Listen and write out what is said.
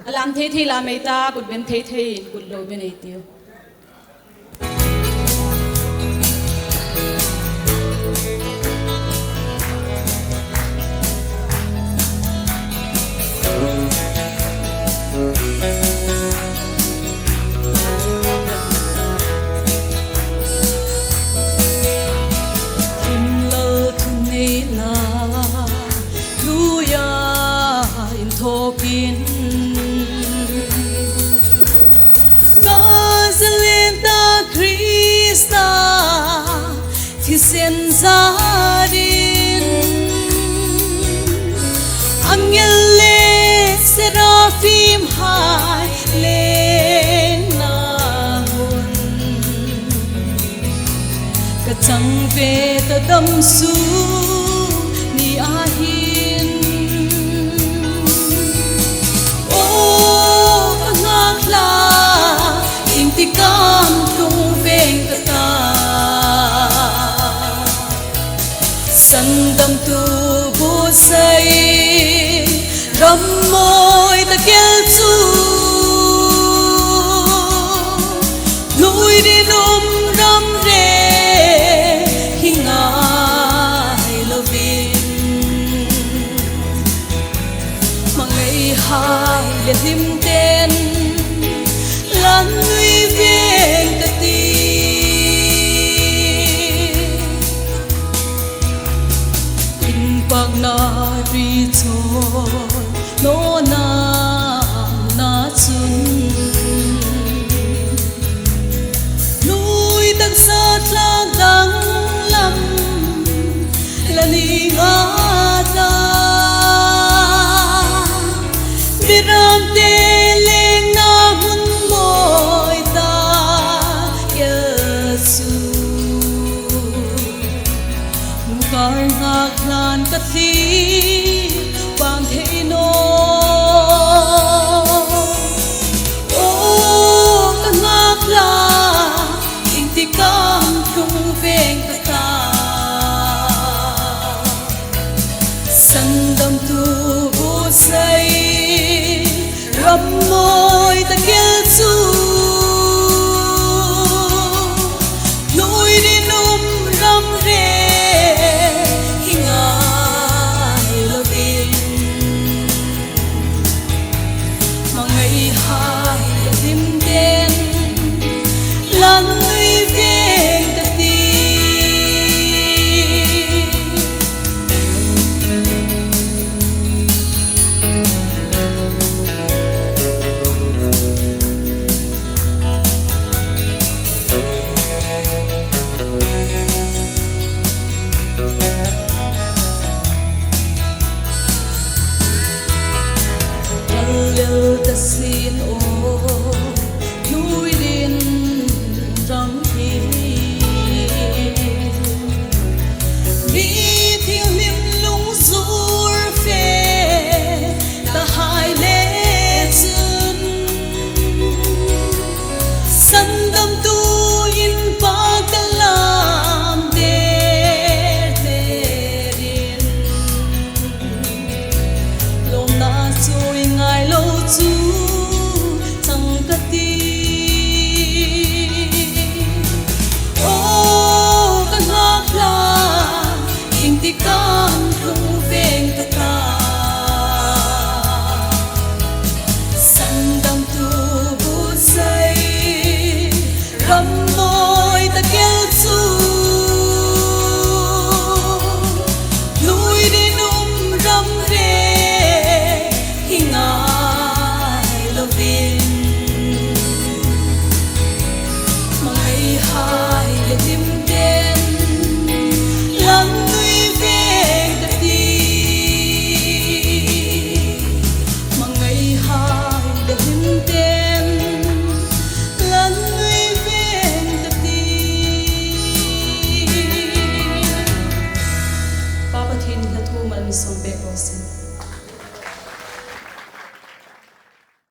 alam the the la mai ta kut ben the the kut lo ben ai tiu Topin Gazalenta Krista Thi sen zadin Angel le seraphim hai le na hun Ka chang ve ta dam su ni ahi Tikam tung veng ta sandam tu bu sai ram moi ta kel chu lui đi lum ram re hinga lovin mangai hai le lim ten lan lui veng ta ti in pak na ri chon no na chun lui tak sa thlang dang lam lani nga ta viram te leng na hun Kar ngak lan ka thi bang thei no o ka ngak la ing ti kam tung veng ta sandam tu bu sai ram moi ta kel chu